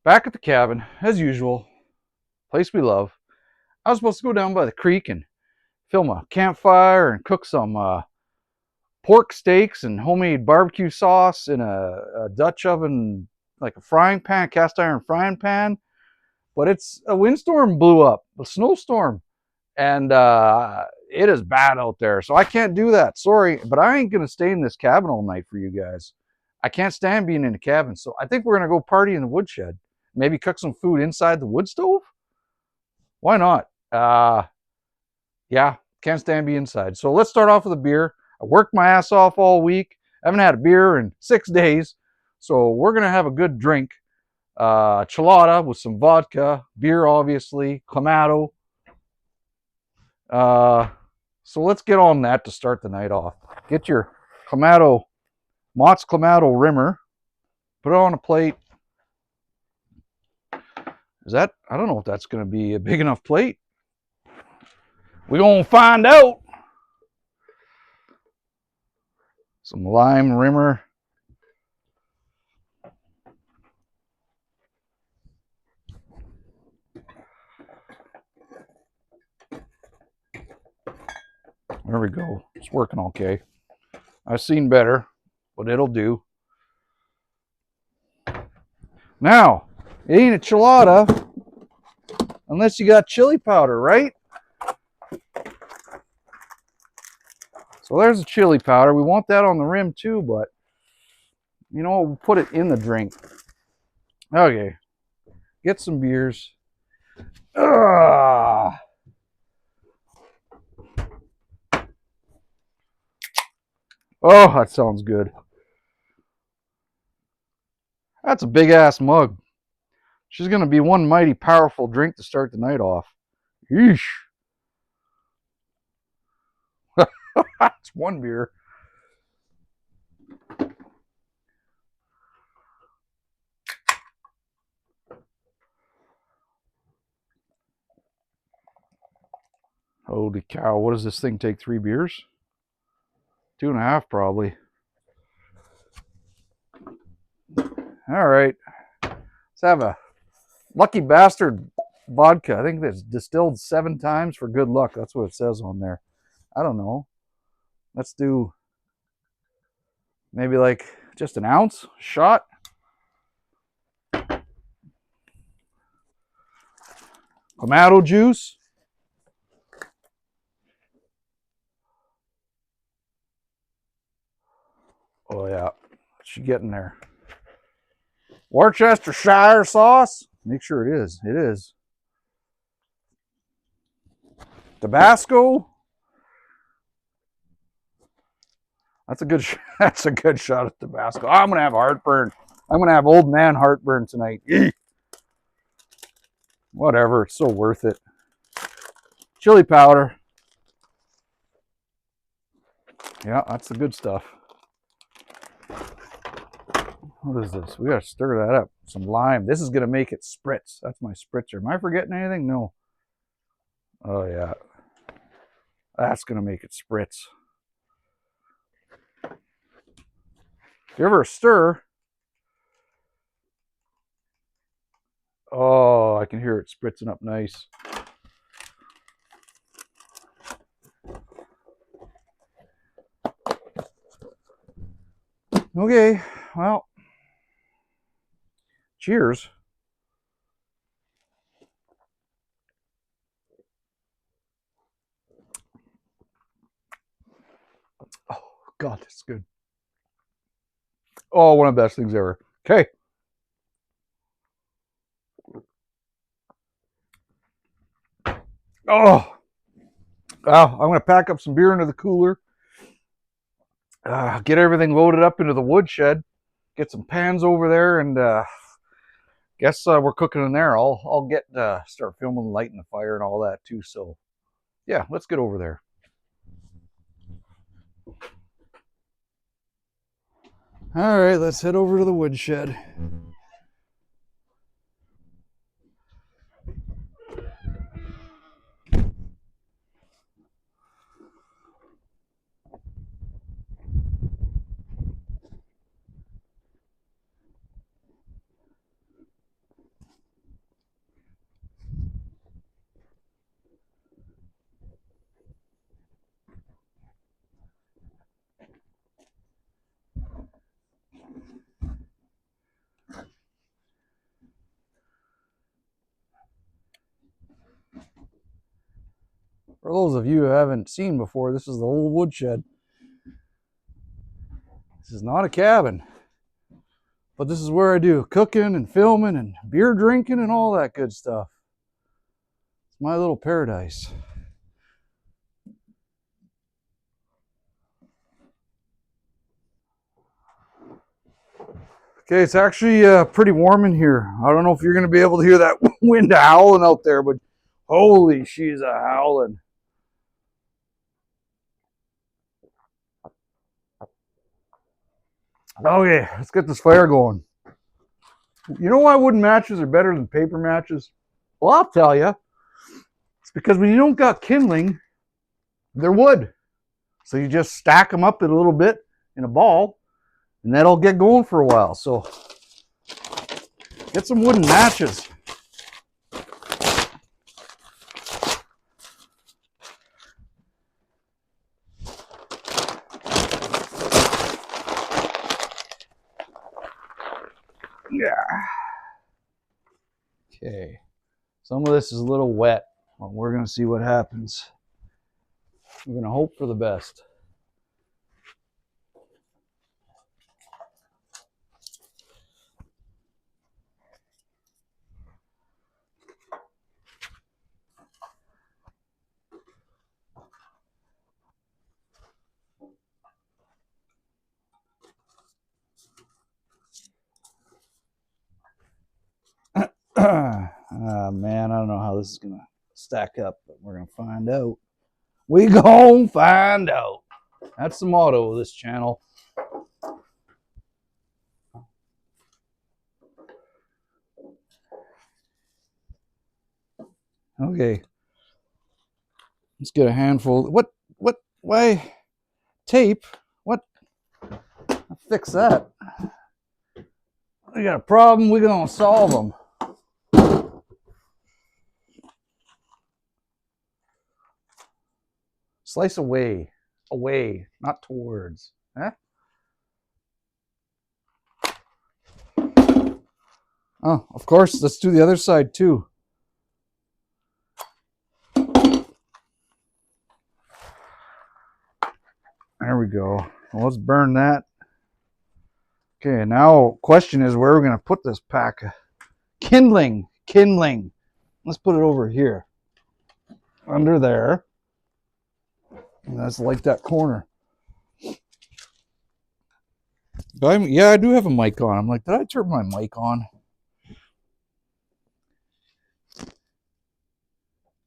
Back at the cabin, as usual, place we love. I was supposed to go down by the creek and film a campfire and cook some pork steaks and homemade barbecue sauce in a Dutch oven, like a frying pan, cast iron frying pan. But it's a windstorm blew up, a snowstorm, and it is bad out there. So I can't do that. Sorry, but I ain't gonna stay in this cabin all night for you guys. I can't stand being in the cabin. So I think we're gonna go party in the woodshed. Maybe cook some food inside the wood stove. Why not? Yeah, can't stand being inside. So let's start off with a beer. I worked my ass off all week. I haven't had a beer in 6 days. So we're going to have a good drink. Chelada with some vodka, beer, obviously, Clamato. So let's get on that to start the night off. Get your Clamato, Mott's Clamato Rimmer. Put it on a plate. I don't know if that's going to be a big enough plate. We're going to find out. Some lime rimmer. There we go. It's working okay. I've seen better, but it'll do. Now, it ain't a chelada unless you got chili powder, right? So there's the chili powder. We want that on the rim too, but you know, we'll put it in the drink. Okay, get some beers. Oh, that sounds good. That's a big ass mug. She's gonna be one mighty powerful drink to start the night off. Yeesh. It's one beer. Holy cow, what does this thing take? 3 beers? 2.5 probably. All right. Let's have a Lucky Bastard vodka. I think that's distilled 7 times for good luck. That's what it says on there. I don't know. Let's do maybe like just an ounce shot. Tomato juice. Oh yeah, she getting there. Worcestershire sauce. Make sure it is. It is. Tabasco. That's a good. That's a good shot of Tabasco. I'm gonna have heartburn. I'm gonna have old man heartburn tonight. Whatever. It's so worth it. Chili powder. Yeah, that's the good stuff. What is this? We gotta stir that up. Some lime. This is gonna make it spritz. That's my spritzer. Am I forgetting anything? No. Oh yeah. That's gonna make it spritz. Give her a stir. Oh, I can hear it spritzing up nice. Okay, well, cheers. Oh, God, that's good. Oh, one of the best things ever. Okay. Oh, I'm going to pack up some beer into the cooler. Get everything loaded up into the woodshed. Get some pans over there, and guess we're cooking in there. I'll get start filming, lighting the fire, and all that too. So, yeah, let's get over there. All right, let's head over to the woodshed. For those of you who haven't seen before, this is the old woodshed. This is not a cabin, but this is where I do cooking and filming and beer drinking and all that good stuff. It's my little paradise. Okay, it's actually pretty warm in here. I don't know if you're going to be able to hear that wind howling out there, but holy, she's a howling. Okay, let's get this fire going. You know why wooden matches are better than paper matches? Well, I'll tell you. It's because when you don't got kindling, they're wood. So you just stack them up a little bit in a ball, and that'll get going for a while. So get some wooden matches. Yeah. Okay. Some of this is a little wet, but we're going to see what happens. We're going to hope for the best. Man, I don't know how this is going to stack up, but we're going to find out. We gon' find out. That's the motto of this channel. Okay. Let's get a handful. What, why? Tape? What? I'll fix that. We got a problem, we're gonna solve them. Slice away, not towards. Huh? Oh, of course, let's do the other side too. There we go. Well, let's burn that. Okay, now question is where we're gonna put this pack of kindling. Let's put it over here. Under there. And that's like that corner. Yeah, I do have a mic on. I'm like, did I turn my mic on?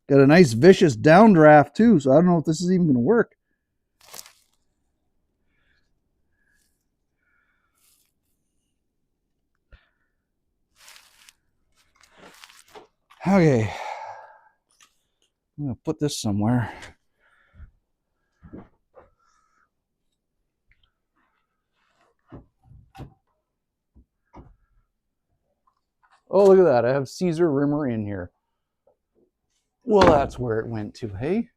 Got a nice vicious downdraft too, so I don't know if this is even going to work. Okay. I'm going to put this somewhere. Oh, look at that. I have Caesar Rimmer in here. Well, that's where it went to, hey?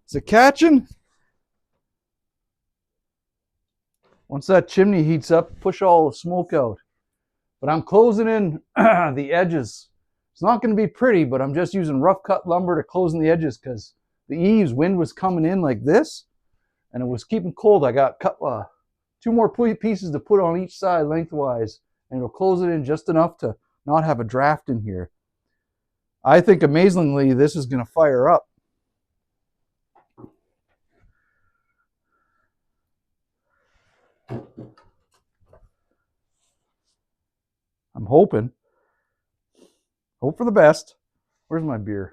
Is it catching? Once that chimney heats up, push all the smoke out. But I'm closing in the edges. It's not going to be pretty, but I'm just using rough cut lumber to close in the edges because the eaves, wind was coming in like this, and it was keeping cold. I got two more pieces to put on each side lengthwise, and it'll close it in just enough to not have a draft in here. I think amazingly this is going to fire up. I'm hoping. Hope for the best. Where's my beer?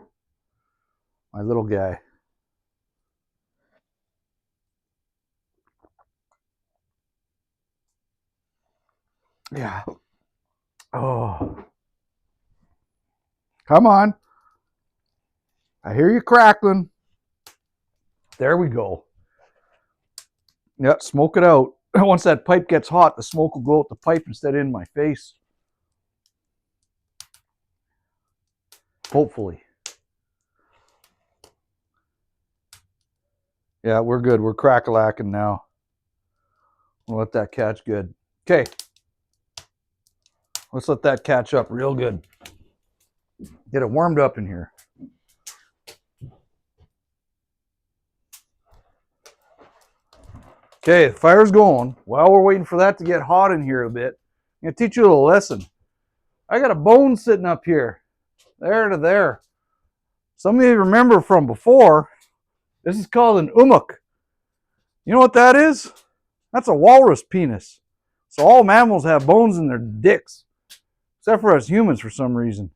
My little guy. Yeah. Oh. Come on. I hear you crackling. There we go. Yep, smoke it out. Once that pipe gets hot, the smoke will go out the pipe instead of in my face. Hopefully. Yeah, we're good. We're crack-a-lacking now. We'll let that catch good. Okay. Let's let that catch up real good. Get it warmed up in here. Okay, the fire's going. While we're waiting for that to get hot in here a bit, I'm going to teach you a little lesson. I got a bone sitting up here. There to there. Some of you remember from before, this is called an umuk. You know what that is? That's a walrus penis. So all mammals have bones in their dicks, except for us humans for some reason.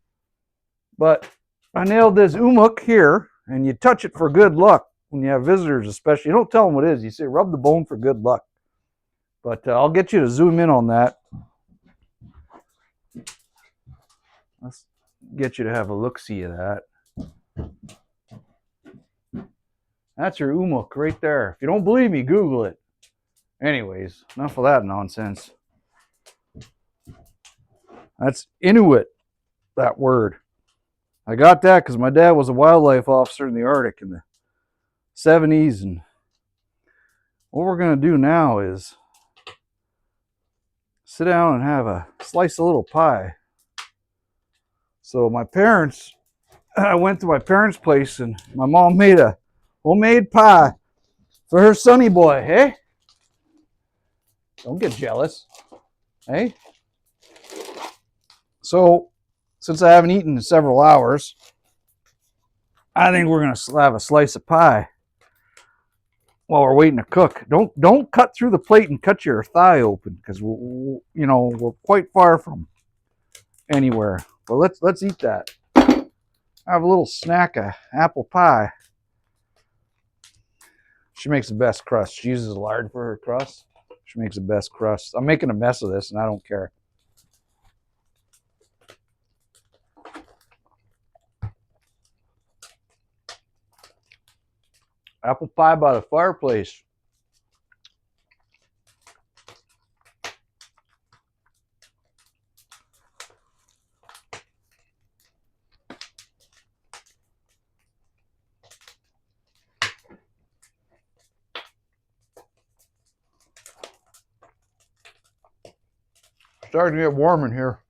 But I nailed this umuk here, and you touch it for good luck when you have visitors especially. You don't tell them what it is. You say, rub the bone for good luck. But I'll get you to zoom in on that. Let's get you to have a look-see of that. That's your umuk right there. If you don't believe me, Google it. Anyways, enough of that nonsense. That's Inuit, that word. I got that because my dad was a wildlife officer in the Arctic in the 70s. And what we're going to do now is sit down and have a slice of little pie. So my parents, I went to my parents' place and my mom made a homemade pie for her sonny boy, hey? Don't get jealous, hey? So, since I haven't eaten in several hours, I think we're going to have a slice of pie while we're waiting to cook. Don't cut through the plate and cut your thigh open because we're quite far from anywhere. But let's eat that. Have a little snack of apple pie. She makes the best crust. She uses lard for her crust. She makes the best crust. I'm making a mess of this and I don't care. Apple pie by the fireplace. Starting to get warm in here.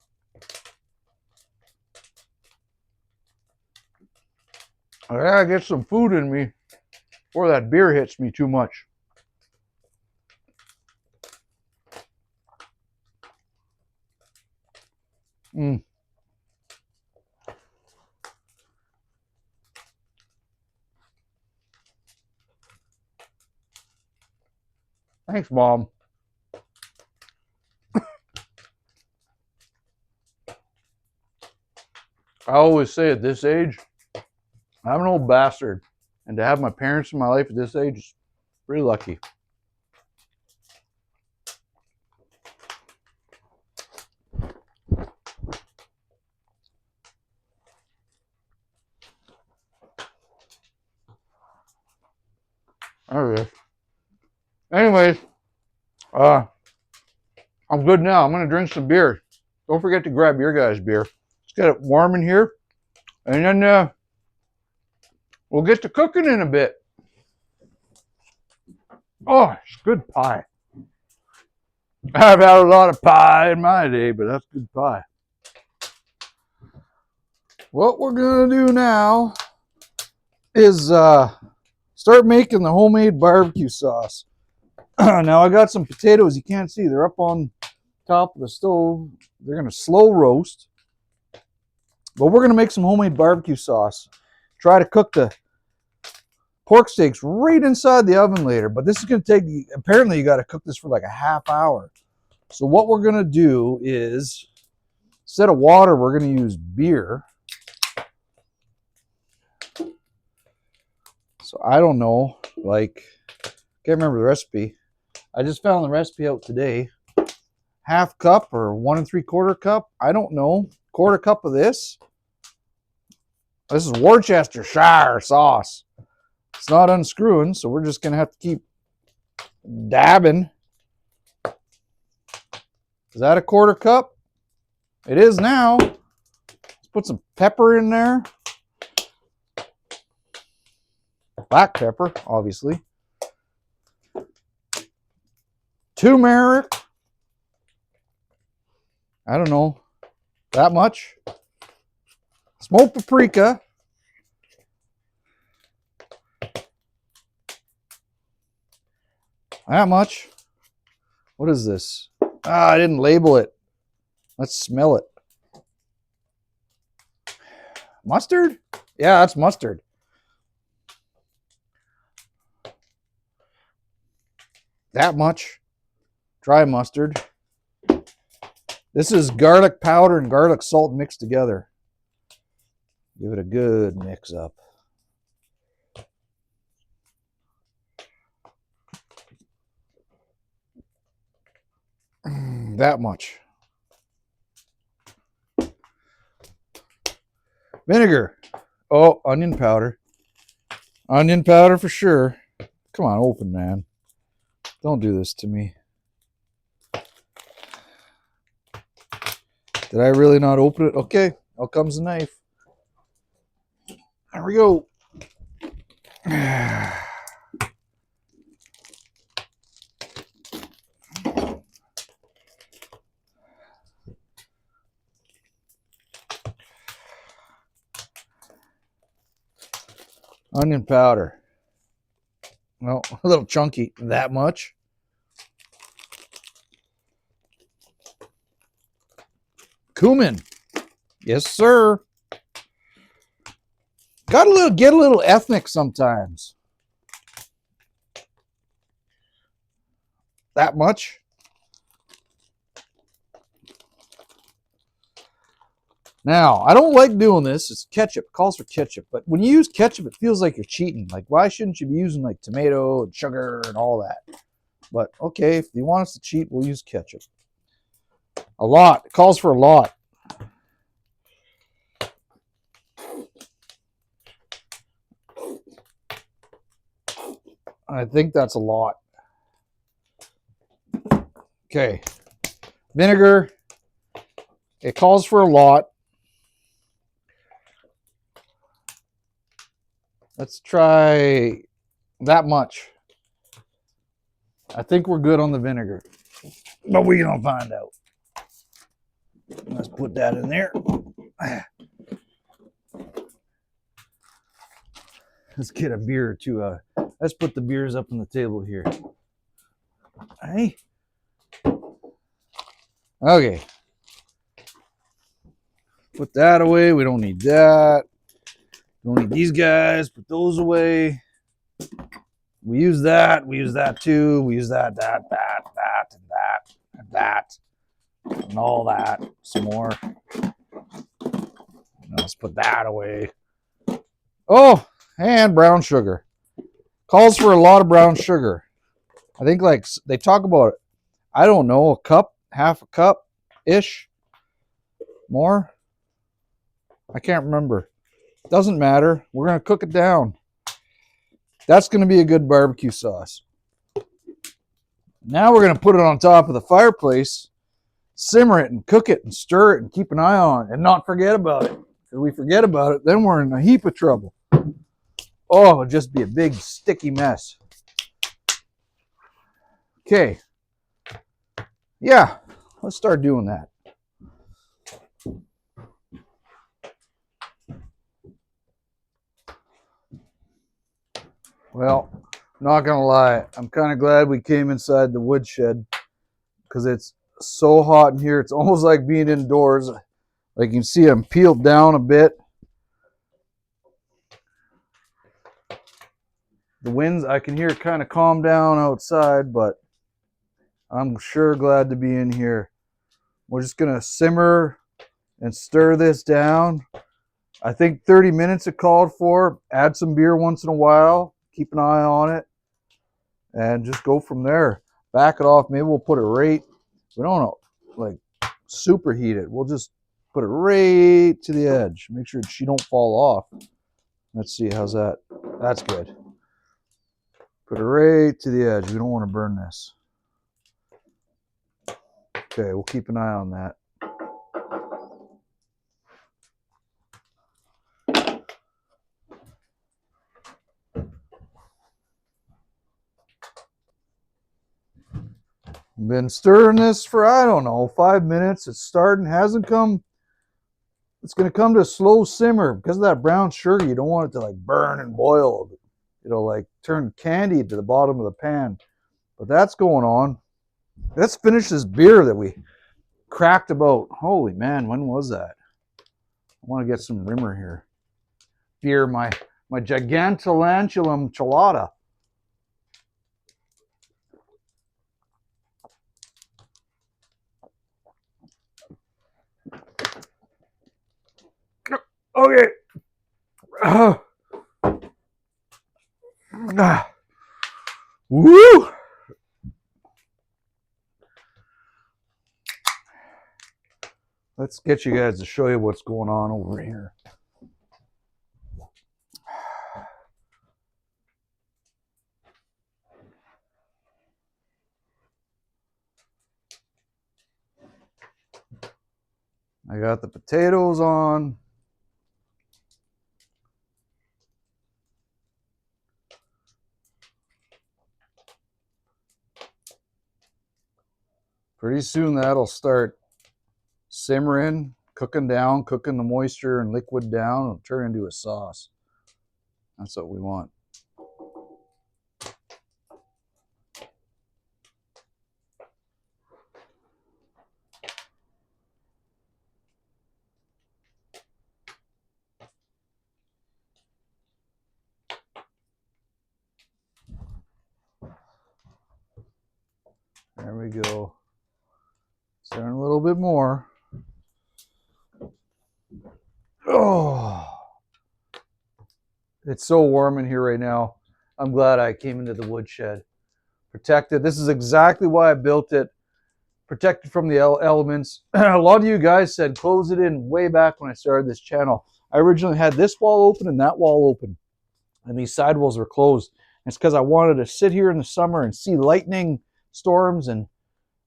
I gotta get some food in me before that beer hits me too much. Thanks, Mom. I always say at this age, I'm an old bastard. And to have my parents in my life at this age is pretty lucky. There it is. Anyways, I'm good now. I'm going to drink some beer. Don't forget to grab your guys' beer. Let's get it warm in here. And then we'll get to cooking in a bit. Oh, it's good pie. I've had a lot of pie in my day, but that's good pie. What we're going to do now is start making the homemade barbecue sauce. Now I got some potatoes you can't see. They're up on top of the stove. They're going to slow roast. But we're going to make some homemade barbecue sauce. Try to cook the pork steaks right inside the oven later. But this is going to take, apparently you got to cook this for like a half hour. So what we're going to do is, instead of water, we're going to use beer. So I don't know, like, can't remember the recipe. I just found the recipe out today. Half cup or 1 3/4 cup. I don't know. 1/4 cup of this. This is Worcestershire sauce. It's not unscrewing, so we're just going to have to keep dabbing. Is that a 1/4 cup? It is now. Let's put some pepper in there. Black pepper, obviously. Turmeric. I don't know. That much. Smoked paprika. That much. What is this? Ah, I didn't label it. Let's smell it. Mustard? Yeah, that's mustard. That much. Dry mustard. This is garlic powder and garlic salt mixed together. Give it a good mix up. That much. Vinegar. Oh, onion powder. Onion powder for sure. Come on, open, man. Don't do this to me. Did I really not open it? Okay, out comes the knife. There we go. Onion powder. Well, a little chunky. That much. Cumin. Yes, sir. Get a little ethnic sometimes. That much. Now, I don't like doing this. It's ketchup. It calls for ketchup. But when you use ketchup, it feels like you're cheating. Like, why shouldn't you be using like tomato and sugar and all that? But okay, if you want us to cheat, we'll use ketchup. A lot. It calls for a lot. I think that's a lot. Okay. Vinegar. It calls for a lot. Let's try that much. I think we're good on the vinegar, but we're gonna find out. Let's put that in there. Let's get a beer or two. Let's put the beers up on the table here. Hey. Okay. Put that away. We don't need that. Don't need these guys. Put those away. We use that. We use that too. We use that, and that, and all that. Some more. Now let's put that away. Oh, and brown sugar. Calls for a lot of brown sugar. I think like they talk about, I don't know, a cup, half a cup-ish. More? I can't remember. Doesn't matter. We're going to cook it down. That's going to be a good barbecue sauce. Now we're going to put it on top of the fireplace, simmer it and cook it and stir it and keep an eye on it and not forget about it. If we forget about it, then we're in a heap of trouble. Oh, it'll just be a big sticky mess. Okay. Yeah, let's start doing that. Well, not gonna lie, I'm kind of glad we came inside the woodshed because it's so hot in here. It's almost like being indoors. Like you can see, I'm peeled down a bit. The winds, I can hear it kind of calm down outside, but I'm sure glad to be in here. We're just gonna simmer and stir this down. I think 30 minutes it called for. Add some beer once in a while. Keep an eye on it. And just go from there. Back it off. Maybe we'll put it right. We don't know, like superheat it. We'll just put it right to the edge. Make sure she don't fall off. Let's see. How's that? That's good. Put it right to the edge. We don't want to burn this. Okay, we'll keep an eye on that. Been stirring this for, I don't know, 5 minutes. It's starting, hasn't come It's going to come to a slow simmer. Because of that brown sugar, you don't want it to like burn and boil. It'll like turn candy to the bottom of the pan. But that's going on. Let's finish this beer that we cracked about. Holy man, when was that? I want to get some rimmer here. Beer, my Gigantolanculum Chelada. Okay. Woo! Let's get you guys to show you what's going on over here. I got the potatoes on. Pretty soon that'll start simmering, cooking down, cooking the moisture and liquid down. It'll turn into a sauce. That's what we want. There we go. Stirring a little bit more. Oh, it's so warm in here right now. I'm glad I came into the woodshed. Protected. This is exactly why I built it. Protected from the elements. A lot of you guys said close it in way back when I started this channel. I originally had this wall open and that wall open, and these side walls were closed. And it's because I wanted to sit here in the summer and see lightning storms and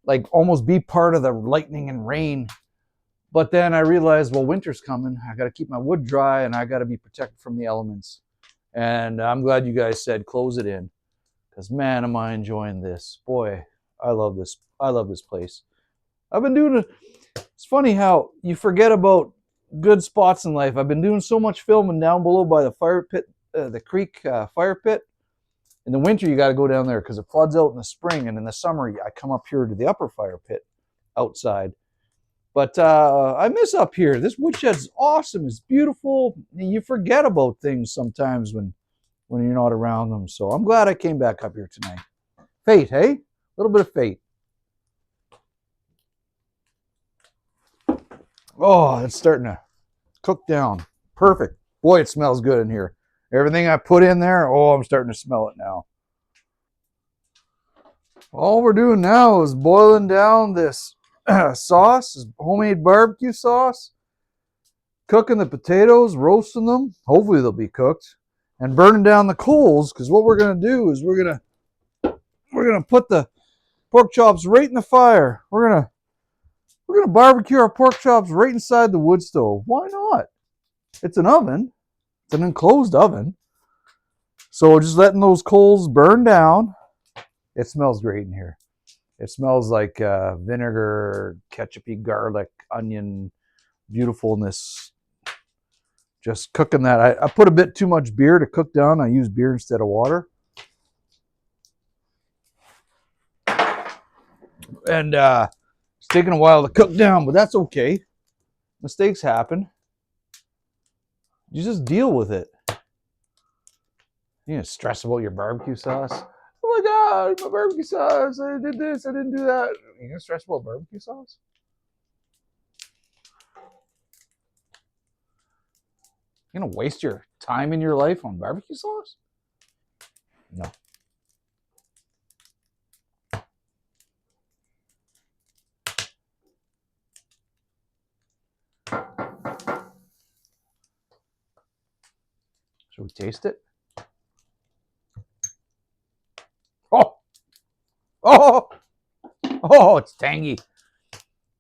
like almost be part of the lightning and rain. But then I realized, well, winter's coming. I got to keep my wood dry and I got to be protected from the elements. And I'm glad you guys said close it in, because man, am I enjoying this. Boy, I love this. I love this place. I've been doing it. It's funny how you forget about good spots in life. I've been doing so much filming down below by the fire pit, the creek fire pit. In the winter, you got to go down there because it floods out in the spring. And in the summer, I come up here to the upper fire pit outside. But I miss up here. This woodshed's awesome. It's beautiful. You forget about things sometimes when you're not around them. So I'm glad I came back up here tonight. Fate, hey? A little bit of fate. Oh, it's starting to cook down. Perfect. Boy, it smells good in here. Everything I put in there, oh, I'm starting to smell it now. All we're doing now is boiling down this sauce, this homemade barbecue sauce, cooking the potatoes, roasting them. Hopefully they'll be cooked, and burning down the coals, because what we're going to do is we're going to put the pork chops right in the fire. We're going to barbecue our pork chops right inside the wood stove. Why not? It's an oven. It's an enclosed oven. So we're just letting those coals burn down. It smells great in here. It smells like vinegar, ketchupy, garlic, onion, beautifulness. Just cooking that. I put a bit too much beer to cook down. I use beer instead of water. And it's taking a while to cook down, but that's okay. Mistakes happen. You just deal with it. You know, stress about your barbecue sauce. Oh my God, my barbecue sauce. I did this, I didn't do that. You gonna stress about barbecue sauce? You gonna waste your time in your life on barbecue sauce? No. Should we taste it? Oh, oh, it's tangy.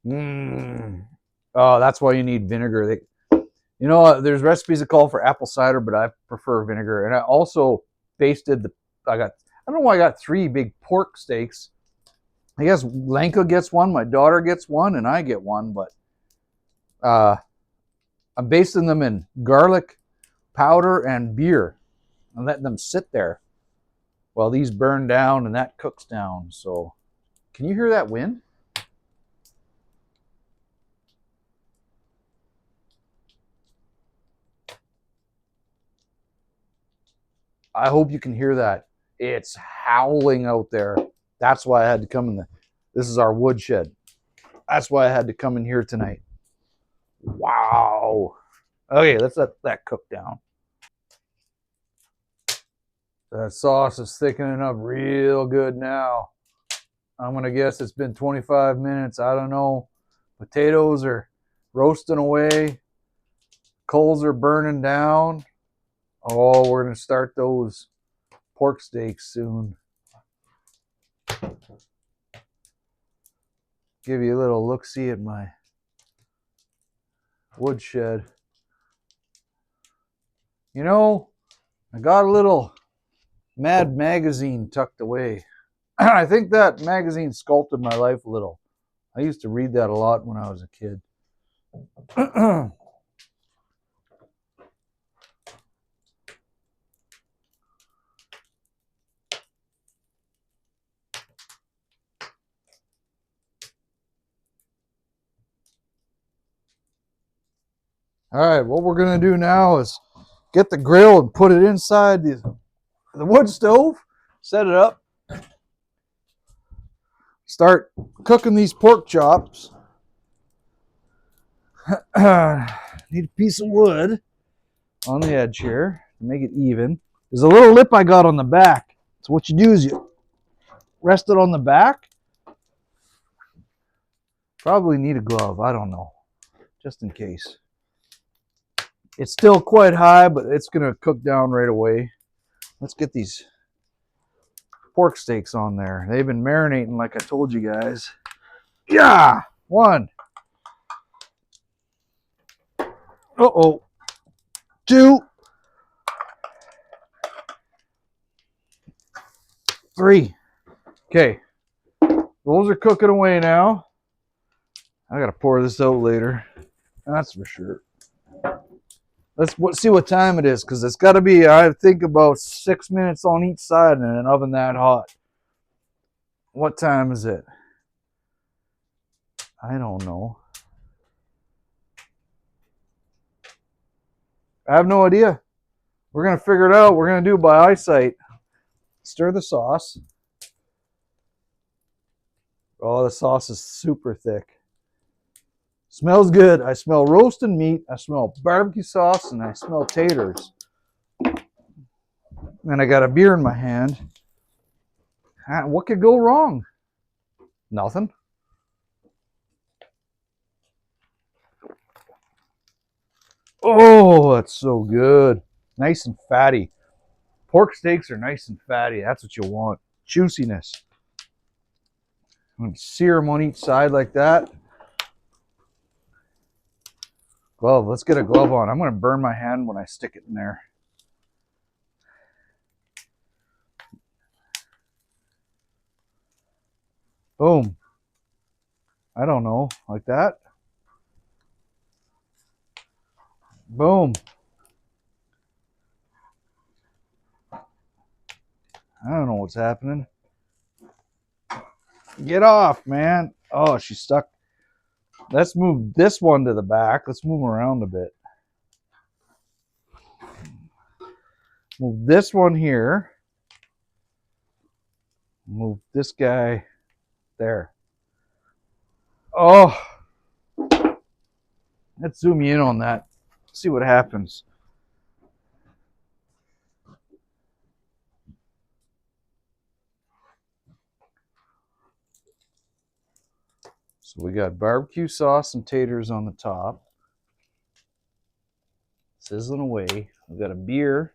Oh, that's why you need vinegar. You know, there's recipes that call for apple cider, but I prefer vinegar. And I also basted I don't know why I got 3 big pork steaks. I guess Lenka gets one, my daughter gets one, and I get one. But I I'm basting them in garlic powder and beer. I'm letting them sit there while these burn down and that cooks down. So, can you hear that wind? I hope you can hear that. It's howling out there. That's why I had to come in. This is our woodshed. That's why I had to come in here tonight. Wow. Okay, let's let that cook down. That sauce is thickening up real good now. I'm going to guess it's been 25 minutes. I don't know. Potatoes are roasting away. Coals are burning down. Oh, we're going to start those pork steaks soon. Give you a little look-see at my woodshed. You know, I got a little Mad magazine tucked away. I think that magazine sculpted my life a little. I used to read that a lot when I was a kid. All right, what we're going to do now is get the grill and put it inside the wood stove, set it up, start cooking these pork chops. Need a piece of wood on the edge here to make it even. There's a little lip I got on the back. So what you do is you rest it on the back. Probably need a glove, I don't know, just in case. It's still quite high, but it's going to cook down right away. Let's get these pork steaks on there. They've been marinating like I told you guys. Yeah! 1. Uh-oh. 2. 3. Okay. Those are cooking away now. I got to pour this out later. That's for sure. Let's see what time it is, because it's got to be, I think, about 6 minutes on each side in an oven that hot. What time is it? I don't know. I have no idea. We're going to figure it out. We're going to do it by eyesight. Stir the sauce. Oh, the sauce is super thick. Smells good. I smell roasted meat. I smell barbecue sauce, and I smell taters. And I got a beer in my hand. What could go wrong? Nothing. Oh, that's so good. Nice and fatty. Pork steaks are nice and fatty. That's what you want. Juiciness. I'm going to sear them on each side like that. Glove. Let's get a glove on. I'm going to burn my hand when I stick it in there. Boom. I don't know. Like that. Boom. I don't know what's happening. Get off, man. Oh, she's stuck. Let's move this one to the back. Let's move around a bit. Move this one here. Move this guy there. Oh, let's zoom in on that. See what happens. So we got barbecue sauce and taters on the top. Sizzling away. We got a beer.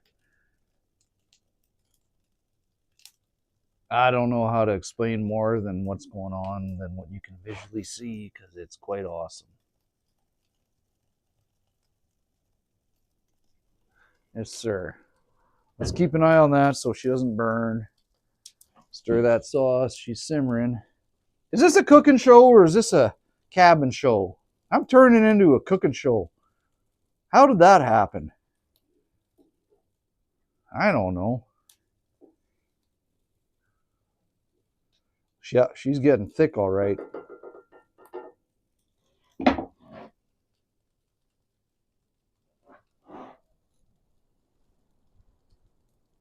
I don't know how to explain more than what's going on than what you can visually see, because it's quite awesome. Yes, sir. Let's keep an eye on that so she doesn't burn. Stir that sauce. She's simmering. Is this a cooking show or is this a cabin show? I'm turning into a cooking show. How did that happen? I don't know. Yeah, she's getting thick all right.